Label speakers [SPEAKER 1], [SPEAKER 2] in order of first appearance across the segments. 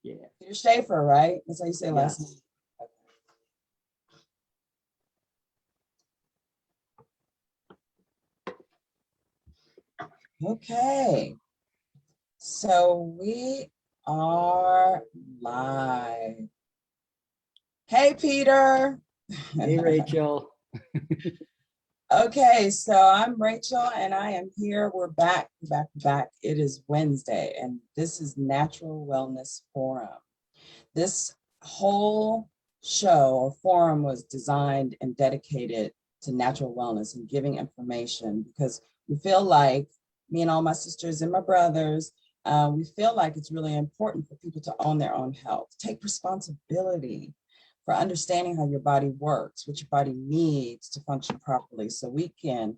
[SPEAKER 1] Yeah.
[SPEAKER 2] Peter Schaefer, right? That's how you say last name. Okay, so we are live. Hey, Peter.
[SPEAKER 1] Hey, Rachel.
[SPEAKER 2] Okay, so I'm Rachel and I am here. We're back. It is Wednesday and this is Natural Wellness Forum. This whole show or forum was designed and dedicated to natural wellness and giving information because we feel like, me and all my sisters and my brothers, we feel like it's really important for people to own their own health, take responsibility for understanding how your body works, what your body needs to function properly, so we can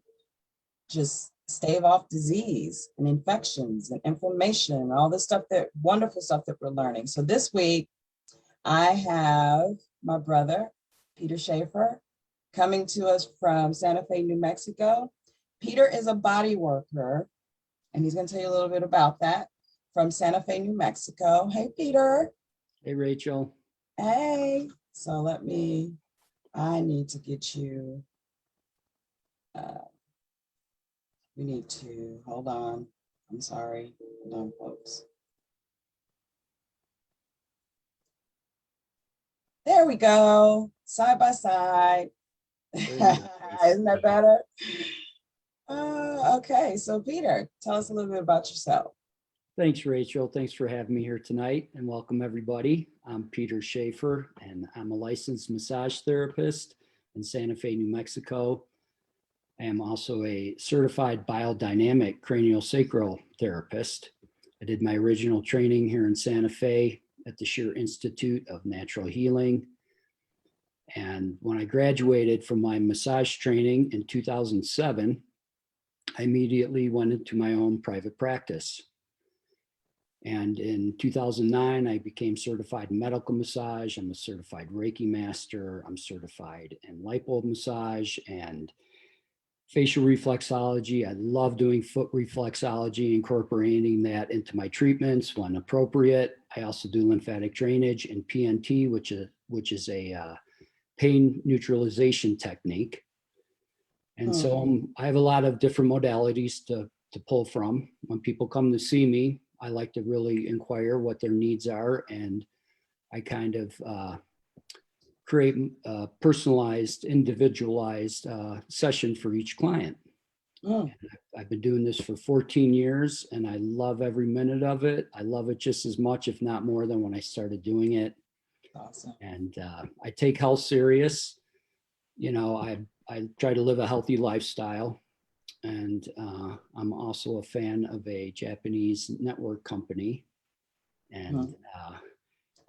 [SPEAKER 2] just stave off disease and infections and inflammation and all this stuff, that wonderful stuff that we're learning. So this week, I have my brother, Peter Schaefer, coming to us from Santa Fe, New Mexico. Peter is a body worker, and he's going to tell you a little bit about that, from Santa Fe, New Mexico. Hey, Peter.
[SPEAKER 1] Hey, Rachel.
[SPEAKER 2] Hey. So I need to get you, we need to, hold on. I'm sorry. Hold on, folks. There we go, side by side. Isn't that better? Okay, so Peter, tell us a little bit about yourself.
[SPEAKER 1] Thanks, Rachel. Thanks for having me here tonight, and welcome everybody. I'm Peter Schaefer, and I'm a licensed massage therapist in Santa Fe, New Mexico. I am also a certified biodynamic craniosacral therapist. I did my original training here in Santa Fe at the Shear Institute of Natural Healing. And when I graduated from my massage training in 2007, I immediately went into my own private practice. And in 2009, I became certified in medical massage. I'm a certified Reiki master. I'm certified in lipo massage and facial reflexology. I love doing foot reflexology, incorporating that into my treatments when appropriate. I also do lymphatic drainage and PNT, which is a pain neutralization technique. And so I have a lot of different modalities to pull from. When people come to see me, I like to really inquire what their needs are, and I kind of create a personalized, individualized session for each client. I've been doing this for 14 years and I love every minute of it. I love it just as much, if not more, than when I started doing it.
[SPEAKER 2] Awesome.
[SPEAKER 1] And I take health serious. You know, I try to live a healthy lifestyle. And I'm also a fan of a Japanese network company. And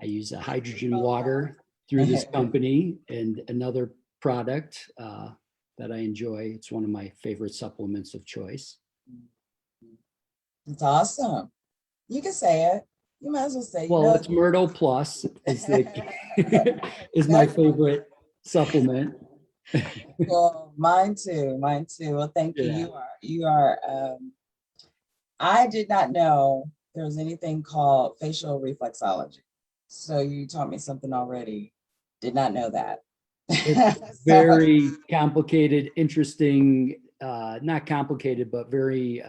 [SPEAKER 1] I use a hydrogen water through this company, and another product that I enjoy. It's one of my favorite supplements of choice.
[SPEAKER 2] It's awesome. You can say it. You might as well say it.
[SPEAKER 1] Well, it's Myrtle Plus is my favorite supplement.
[SPEAKER 2] Well, mine too. Well, thank you. You are. I did not know there was anything called facial reflexology. So you taught me something already. Did not know that.
[SPEAKER 1] It's very complicated, interesting, not complicated, but very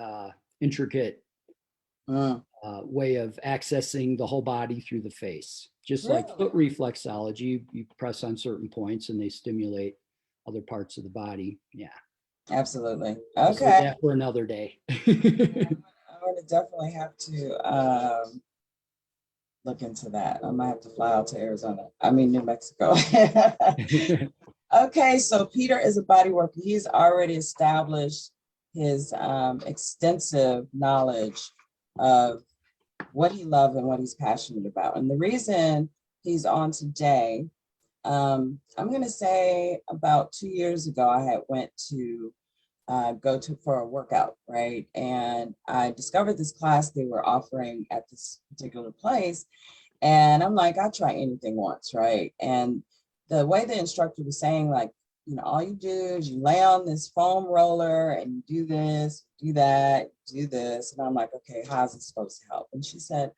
[SPEAKER 1] intricate way of accessing the whole body through the face. Just like foot reflexology, you press on certain points and they stimulate other parts of the body. Yeah.
[SPEAKER 2] Absolutely.
[SPEAKER 1] Okay.
[SPEAKER 2] Okay.
[SPEAKER 1] That for another day.
[SPEAKER 2] I'm going to definitely have to look into that. I might have to fly out to New Mexico. Okay, so Peter is a body worker. He's already established his extensive knowledge of what he loves and what he's passionate about. And the reason he's on today, I'm going to say about 2 years ago, I had went to for a workout, right? And I discovered this class they were offering at this particular place. And I'm like, I'll try anything once, right? And the way the instructor was saying, like, you know, all you do is you lay on this foam roller and you do this, do that, do this. And I'm like, okay, how's it supposed to help? And she said,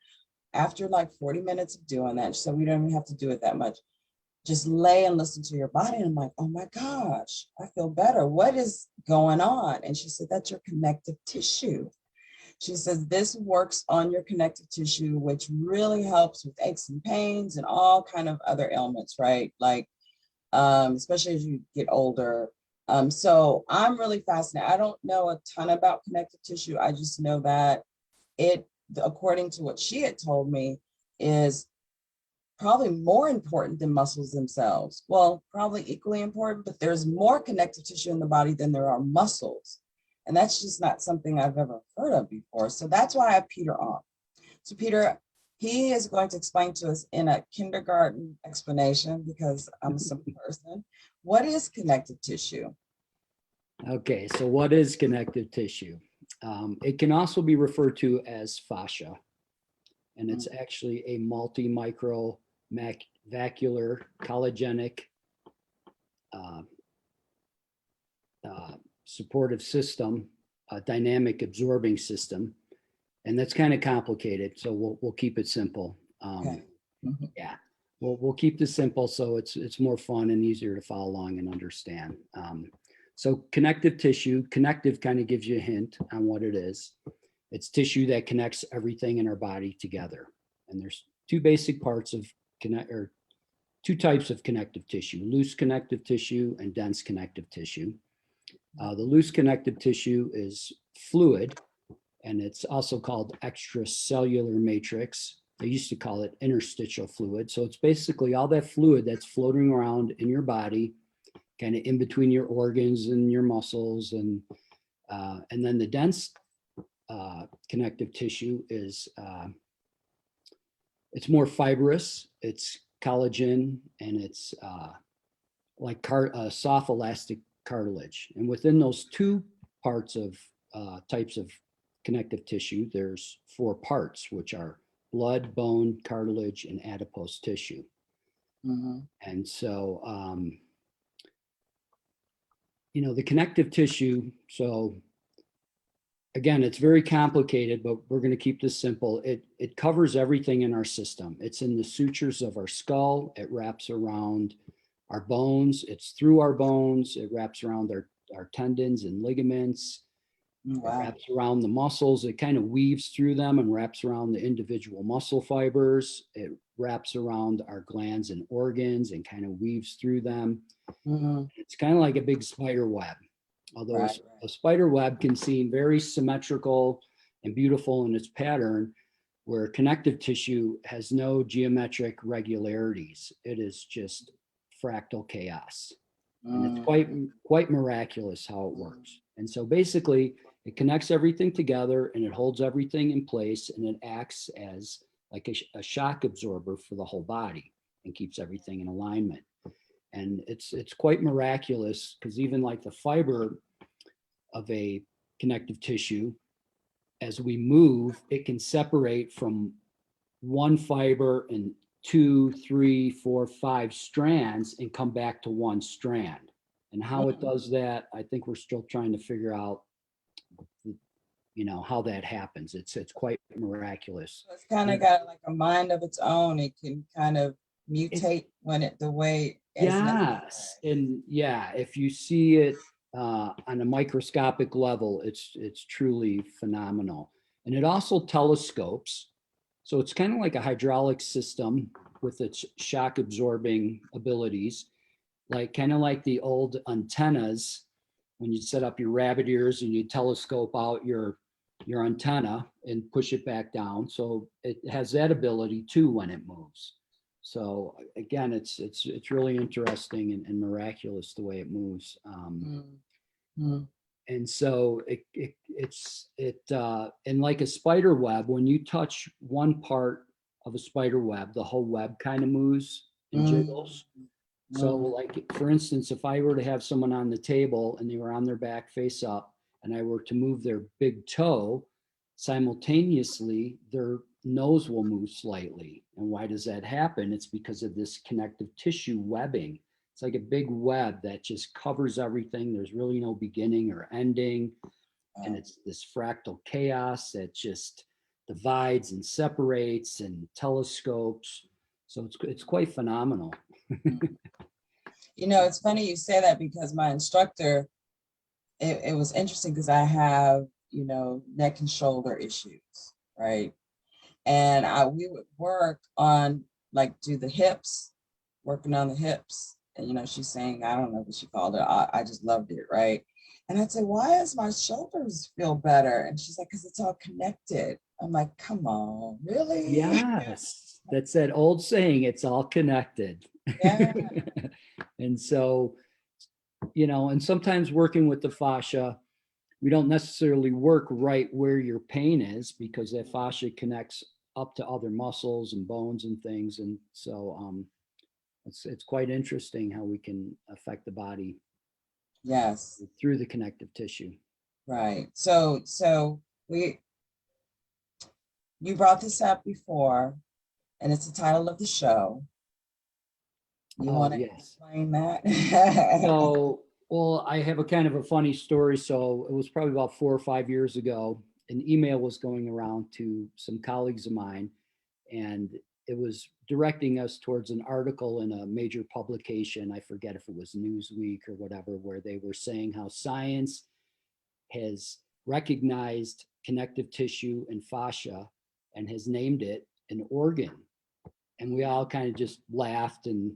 [SPEAKER 2] after like 40 minutes of doing that, so we don't even have to do it that much. Just lay and listen to your body. And I'm like, oh my gosh, I feel better. What is going on? And she said, that's your connective tissue. She says, this works on your connective tissue, which really helps with aches and pains and all kind of other ailments, right? Like, especially as you get older. So I'm really fascinated. I don't know a ton about connective tissue. I just know that it, according to what she had told me, is probably more important than muscles themselves. Well, probably equally important, but there's more connective tissue in the body than there are muscles. And that's just not something I've ever heard of before. So that's why I have Peter on. So Peter, he is going to explain to us in a kindergarten explanation, because I'm a simple person, what is connective tissue?
[SPEAKER 1] Okay, so what is connective tissue? It can also be referred to as fascia, and it's actually a multi-micro vacuolar collagenic supportive system, a dynamic absorbing system, and that's kind of complicated. So we'll keep it simple.
[SPEAKER 2] Okay.
[SPEAKER 1] Yeah, we'll keep this simple so it's more fun and easier to follow along and understand. So connective tissue, connective kind of gives you a hint on what it is. It's tissue that connects everything in our body together. And there's two basic parts of two types of connective tissue: loose connective tissue and dense connective tissue. The loose connective tissue is fluid, and it's also called extracellular matrix. They used to call it interstitial fluid. So it's basically all that fluid that's floating around in your body, kind of in between your organs and your muscles. And then the dense connective tissue is it's more fibrous, it's collagen, and it's like soft elastic cartilage. And within those two parts of types of connective tissue, there's four parts, which are blood, bone, cartilage, and adipose tissue. And so, the connective tissue, so again, it's very complicated, but we're going to keep this simple. It covers everything in our system. It's in the sutures of our skull. It wraps around our bones. It's through our bones. It wraps around our tendons and ligaments.
[SPEAKER 2] Wow.
[SPEAKER 1] It wraps around the muscles. It kind of weaves through them and wraps around the individual muscle fibers. It wraps around our glands and organs and kind of weaves through them. It's kind of like a big spider web. Although a spider web can seem very symmetrical and beautiful in its pattern, where connective tissue has no geometric regularities. It is just fractal chaos. And it's quite miraculous how it works. And so basically, it connects everything together and it holds everything in place, and it acts as like a shock absorber for the whole body and keeps everything in alignment. And it's quite miraculous, because even like the fiber of a connective tissue, as we move, it can separate from one fiber and 2, 3, 4, 5 strands and come back to one strand. And how it does that, I think we're still trying to figure out, how that happens. It's quite miraculous.
[SPEAKER 2] It's kind of got like a mind of its own. It can kind of mutate the way.
[SPEAKER 1] Yes, and yeah, if you see it on a microscopic level, it's truly phenomenal. And it also telescopes, so it's kind of like a hydraulic system with its shock absorbing abilities, kind of like the old antennas when you set up your rabbit ears and you telescope out your antenna and push it back down. So it has that ability too when it moves. So again, it's really interesting and miraculous the way it moves. And so it's and like a spider web, when you touch one part of a spider web, the whole web kind of moves and jiggles. So like, for instance, if I were to have someone on the table and they were on their back face up, and I were to move their big toe, simultaneously, their nose will move slightly. And why does that happen? It's because of this connective tissue webbing. It's like a big web that just covers everything. There's really no beginning or ending. And it's this fractal chaos that just divides and separates and telescopes. So it's quite phenomenal.
[SPEAKER 2] You know, it's funny you say that because my instructor, it was interesting because I have, you know, neck and shoulder issues, right? And we would work on, like, do the hips, working on the hips. And, you know, she's saying, I don't know what she called it. I just loved it, right? And I'd say, why does my shoulders feel better? And she's like, because it's all connected. I'm like, come on, really?
[SPEAKER 1] Yes, that's that old saying, it's all connected.
[SPEAKER 2] Yeah,
[SPEAKER 1] And so, you know, and sometimes working with the fascia, we don't necessarily work right where your pain is because that fascia connects up to other muscles and bones and things. And so it's quite interesting how we can affect the body
[SPEAKER 2] yes,
[SPEAKER 1] through the connective tissue.
[SPEAKER 2] right. So you brought this up before, and it's the title of the show. You
[SPEAKER 1] Oh,
[SPEAKER 2] want to
[SPEAKER 1] yes.
[SPEAKER 2] explain that?
[SPEAKER 1] So, well, I have a kind of a funny story. So it was probably about 4 or 5 years ago. An email was going around to some colleagues of mine, and it was directing us towards an article in a major publication. I forget if it was Newsweek or whatever, where they were saying how science has recognized connective tissue and fascia and has named it an organ. And we all kind of just laughed and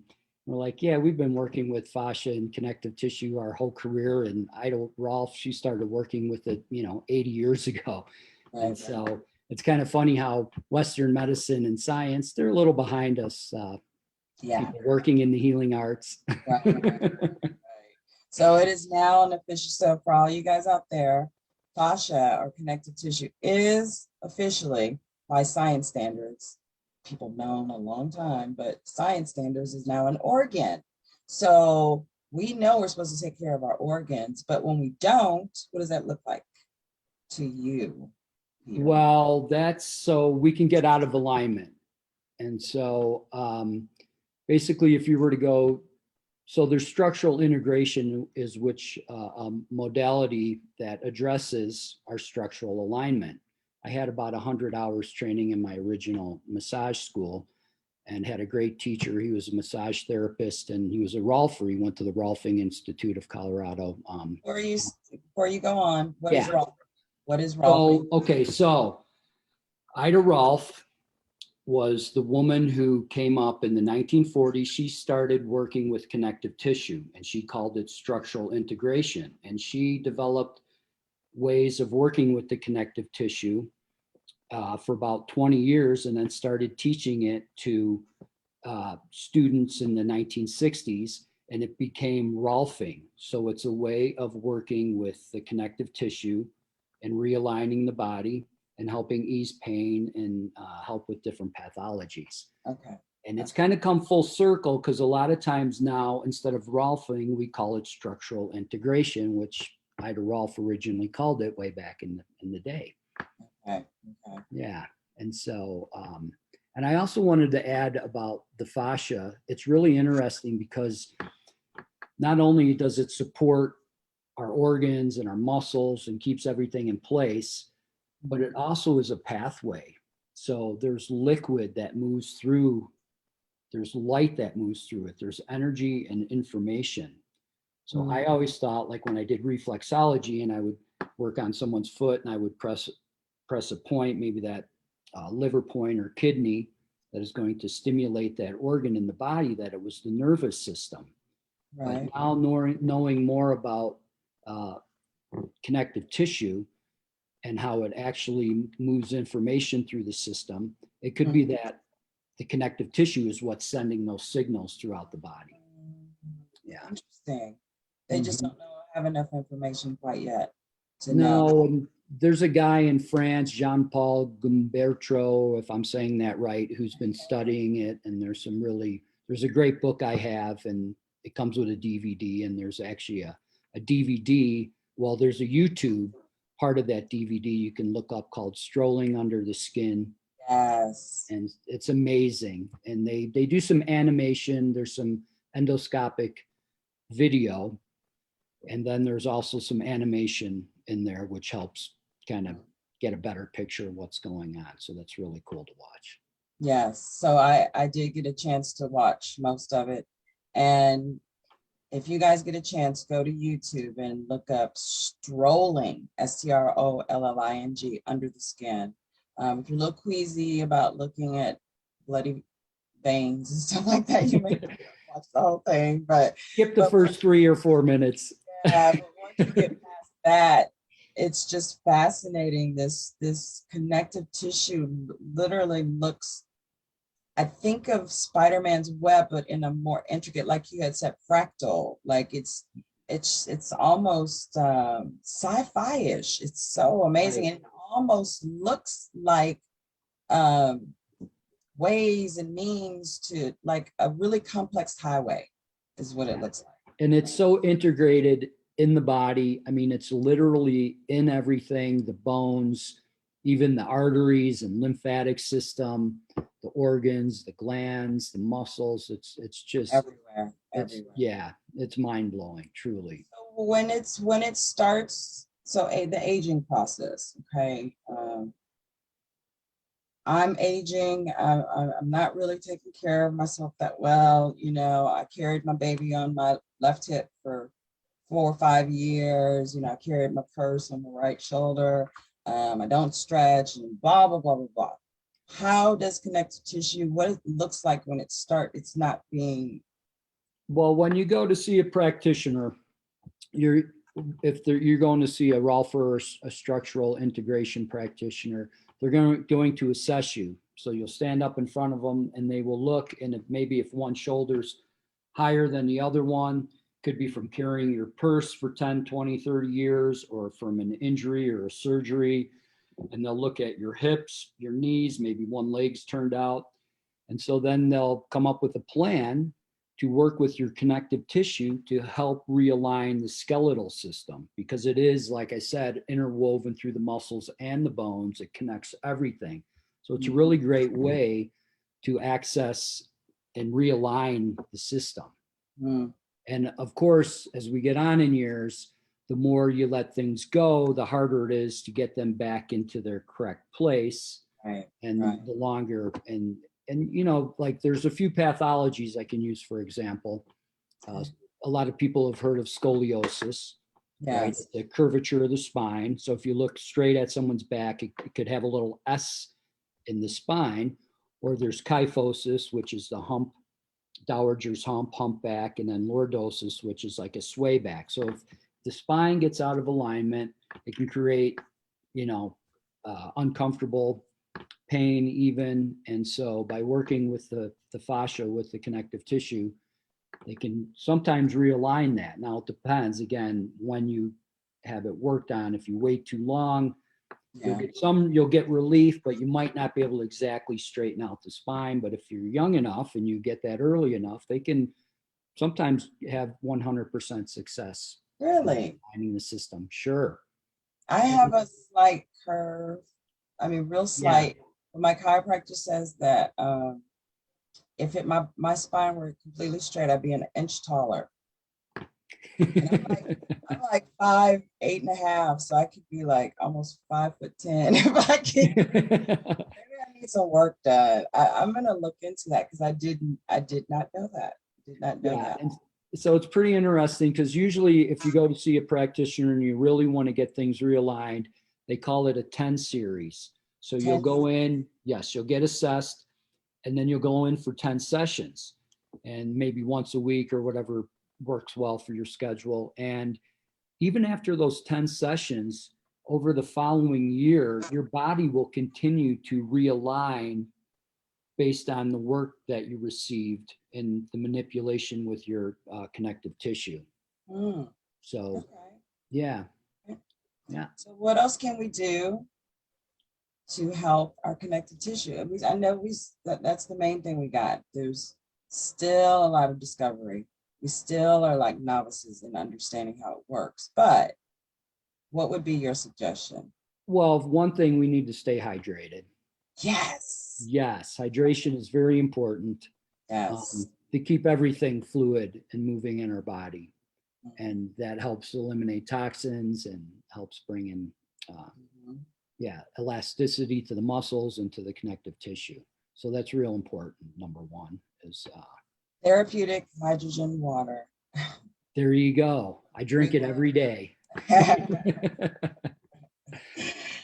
[SPEAKER 1] we're like, yeah, we've been working with fascia and connective tissue our whole career. And Rolf, she started working with it, 80 years ago. And
[SPEAKER 2] Right,
[SPEAKER 1] so it's kind of funny how Western medicine and science, they're a little behind us,
[SPEAKER 2] yeah,
[SPEAKER 1] people working in the healing arts.
[SPEAKER 2] right. So it is now an official, so for all you guys out there, fascia or connective tissue is officially, by science standards, people known a long time, but science standards is now an organ. So we know we're supposed to take care of our organs, but when we don't, what does that look like to you? Peter?
[SPEAKER 1] Well, that's so we can get out of alignment. And so basically, if you were to go, so there's structural integration is which modality that addresses our structural alignment. I had about 100 hours training in my original massage school and had a great teacher. He was a massage therapist and he was a Rolfer. He went to the Rolfing Institute of Colorado.
[SPEAKER 2] Before you go on, what is
[SPEAKER 1] Yeah.
[SPEAKER 2] Rolf? What is Rolf?
[SPEAKER 1] So, okay, so Ida Rolf was the woman who came up in the 1940s. She started working with connective tissue and she called it structural integration. And she developed ways of working with the connective tissue for about 20 years and then started teaching it to students in the 1960s. And it became Rolfing. So it's a way of working with the connective tissue and realigning the body and helping ease pain and help with different pathologies.
[SPEAKER 2] Okay.
[SPEAKER 1] And it's kind of come full circle because a lot of times now, instead of Rolfing, we call it structural integration, which Ida Rolf originally called it way back in the day.
[SPEAKER 2] Okay. Okay.
[SPEAKER 1] Yeah. And so, and I also wanted to add about the fascia. It's really interesting because not only does it support our organs and our muscles and keeps everything in place, but it also is a pathway. So there's liquid that moves through, there's light that moves through it, there's energy and information. So I always thought, like when I did reflexology and I would work on someone's foot and I would press a point, maybe that liver point or kidney that is going to stimulate that organ in the body, that it was the nervous system.
[SPEAKER 2] Right.
[SPEAKER 1] But now knowing more about connective tissue, and how it actually moves information through the system. It could be that the connective tissue is what's sending those signals throughout the body. Yeah.
[SPEAKER 2] Interesting. They just don't know, have enough information quite yet to
[SPEAKER 1] No,
[SPEAKER 2] know.
[SPEAKER 1] and there's a guy in France, Jean-Paul Gumbertro, if I'm saying that right, who's been studying it. And there's a great book I have, and it comes with a DVD, and there's actually a DVD. Well, there's a YouTube part of that DVD you can look up called Strolling Under the Skin.
[SPEAKER 2] Yes.
[SPEAKER 1] And it's amazing. And they do some animation. There's some endoscopic video. And then there's also some animation in there, which helps kind of get a better picture of what's going on. So that's really cool to watch.
[SPEAKER 2] Yes. So I did get a chance to watch most of it. And if you guys get a chance, go to YouTube and look up Strolling, Strolling, under the skin. If you're a little queasy about looking at bloody veins and stuff like that, you may not watch the whole thing. But
[SPEAKER 1] Skip the first 3 or 4 minutes.
[SPEAKER 2] yeah, but once you get past that, it's just fascinating. This connective tissue literally looks, I think of Spider-Man's web, but in a more intricate, like you had said, fractal. Like it's almost sci-fi-ish. It's so amazing.
[SPEAKER 1] Right.
[SPEAKER 2] And it almost looks like um, ways and means to like a really complex highway is what it looks like.
[SPEAKER 1] And it's so integrated in the body. I mean, it's literally in everything, the bones, even the arteries and lymphatic system, the organs, the glands, the muscles. It's just
[SPEAKER 2] Everywhere,
[SPEAKER 1] it's
[SPEAKER 2] everywhere.
[SPEAKER 1] yeah, it's mind-blowing, truly.
[SPEAKER 2] So when it starts, so the aging process, okay. I'm aging. I'm not really taking care of myself that well. You know, I carried my baby on my left hip for 4 or 5 years. You know, I carried my purse on the right shoulder. I don't stretch and blah, blah, blah, blah, blah. How does connective tissue, what it looks like when it's not being.
[SPEAKER 1] Well, when you go to see a practitioner, you're you're going to see a Rolf or a structural integration practitioner, they're going to assess you. So you'll stand up in front of them and they will look, and if one shoulder's higher than the other one, could be from carrying your purse for 10, 20, 30 years, or from an injury or a surgery. And they'll look at your hips, your knees, maybe one leg's turned out. And so then they'll come up with a plan to work with your connective tissue to help realign the skeletal system, because it is, like I said, interwoven through the muscles and the bones. It connects everything. So it's a really great way to access and realign the system.
[SPEAKER 2] Mm,
[SPEAKER 1] And of course, as we get on in years, the more you let things go, the harder it is to get them back into their correct place.
[SPEAKER 2] right,
[SPEAKER 1] And
[SPEAKER 2] right.
[SPEAKER 1] the longer, and you know, like there's a few pathologies I can use, for example. A lot of people have heard of scoliosis, right?
[SPEAKER 2] Yes.
[SPEAKER 1] The curvature of the spine. So if you look straight at someone's back, it could have a little S in the spine. Or there's kyphosis, which is the hump, dowager's hump, humpback, and then lordosis, which is like a sway back. So if the spine gets out of alignment, it can create, you know, uncomfortable pain even. And so by working with the fascia, with the connective tissue, they can sometimes realign that. Now it depends, again, when you have it worked on. If you wait too long,
[SPEAKER 2] Yeah.
[SPEAKER 1] you'll get relief, but you might not be able to exactly straighten out the spine. But if you're young enough and you get that early enough, they can sometimes have 100% success.
[SPEAKER 2] Really?
[SPEAKER 1] Aligning the system. Sure.
[SPEAKER 2] I have a slight curve. I mean, real
[SPEAKER 1] Yeah.
[SPEAKER 2] slight. But my chiropractor says that if my spine were completely straight, I'd be an inch taller. And I'm like 5'8.5", so I could be like almost 5'10" if I can. Maybe I need some work done. I'm gonna look into that because I did not know that. Did not know
[SPEAKER 1] Yeah.
[SPEAKER 2] that.
[SPEAKER 1] And so it's pretty interesting, because usually if you go to see a practitioner and you really want to get things realigned, they call it a 10 series. So you'll
[SPEAKER 2] 10.
[SPEAKER 1] go in, yes, you'll get assessed, and then you'll go in for 10 sessions, and maybe once a week or whatever works well for your schedule. And even after those 10 sessions, over the following year, your body will continue to realign based on the work that you received and the manipulation with your connective tissue.
[SPEAKER 2] Mm,
[SPEAKER 1] So,
[SPEAKER 2] okay.
[SPEAKER 1] yeah, yeah.
[SPEAKER 2] So what else can we do to help our connective tissue? I know that's the main thing we got. There's still a lot of discovery. We still are like novices in understanding how it works. But what would be your suggestion?
[SPEAKER 1] Well, one thing, we need to stay hydrated.
[SPEAKER 2] Yes.
[SPEAKER 1] Yes, hydration is very important
[SPEAKER 2] Yes.
[SPEAKER 1] to keep everything fluid and moving in our body. And that helps eliminate toxins and helps bring in
[SPEAKER 2] Mhm.
[SPEAKER 1] yeah, elasticity to the muscles and to the connective tissue. So that's real important. Number one is,
[SPEAKER 2] Therapeutic hydrogen water.
[SPEAKER 1] there you go. I drink it every day.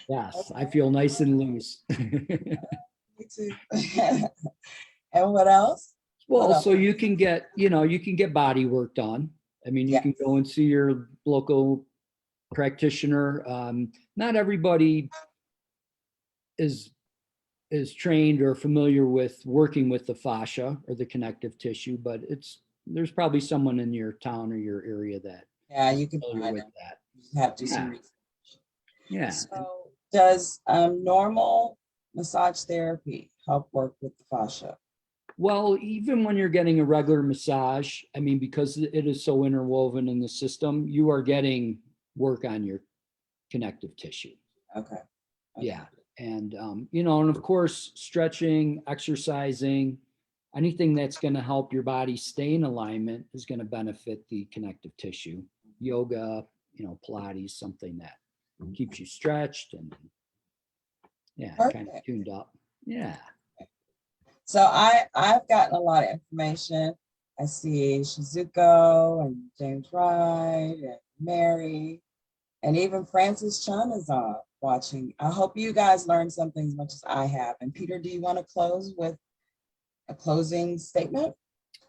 [SPEAKER 1] Yes, I feel nice and loose.
[SPEAKER 2] Me too. And what else? What
[SPEAKER 1] Well,
[SPEAKER 2] else?
[SPEAKER 1] so you can get, you can get body work done. I mean, you
[SPEAKER 2] Yes.
[SPEAKER 1] can go and see your local practitioner. Not everybody is trained or familiar with working with the fascia or the connective tissue, but there's probably someone in your town or your area that
[SPEAKER 2] Yeah,
[SPEAKER 1] is
[SPEAKER 2] you can
[SPEAKER 1] familiar
[SPEAKER 2] find
[SPEAKER 1] with
[SPEAKER 2] them.
[SPEAKER 1] that.
[SPEAKER 2] You have to do some
[SPEAKER 1] Yeah,
[SPEAKER 2] research.
[SPEAKER 1] yeah.
[SPEAKER 2] So does normal massage therapy help work with the fascia?
[SPEAKER 1] Well, even when you're getting a regular massage, I mean, because it is so interwoven in the system, you are getting work on your connective tissue.
[SPEAKER 2] Okay.
[SPEAKER 1] Yeah. And, and of course, stretching, exercising, anything that's going to help your body stay in alignment is going to benefit the connective tissue. Yoga, Pilates, something that keeps you stretched and, yeah, kind of
[SPEAKER 2] Perfect.
[SPEAKER 1] tuned up. Yeah.
[SPEAKER 2] So I've gotten a lot of information. I see Shizuko and James Wright and Mary, and even Francis Chun is watching. I hope you guys learned something as much as I have. And Peter, do you want to close with a closing statement?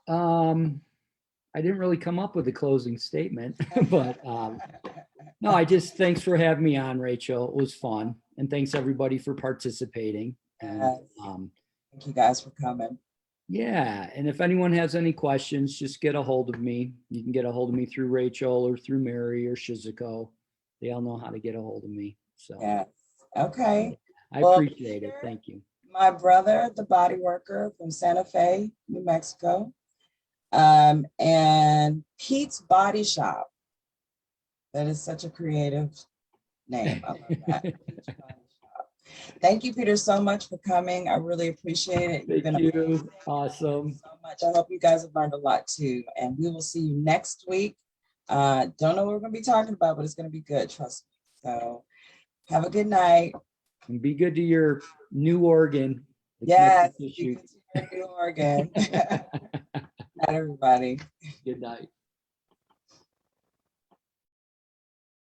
[SPEAKER 1] I didn't really come up with a closing statement, but no, thanks for having me on, Rachel. It was fun. And thanks everybody for participating. And
[SPEAKER 2] Yes. Thank you guys for coming.
[SPEAKER 1] yeah, and if anyone has any questions, just get a hold of me. You can get a hold of me through Rachel or through Mary or Shizuko. They all know how to get a hold of me. So
[SPEAKER 2] Yes. Okay.
[SPEAKER 1] I
[SPEAKER 2] Well,
[SPEAKER 1] appreciate it.
[SPEAKER 2] Peter,
[SPEAKER 1] Thank you.
[SPEAKER 2] my brother, the body worker from Santa Fe, New Mexico, and Pete's Body Shop. That is such a creative name. I love that. Pete's Body Shop. Thank you, Peter, so much for coming. I really appreciate it. You've been
[SPEAKER 1] Thank you.
[SPEAKER 2] amazing.
[SPEAKER 1] Awesome.
[SPEAKER 2] So much. I hope you guys have learned a lot too. And we will see you next week. Don't know what we're going to be talking about, but it's going to be good. Trust me. So have a good night.
[SPEAKER 1] And be good to your new organ.
[SPEAKER 2] Yes, be good to your new organ. Not everybody.
[SPEAKER 1] Good night.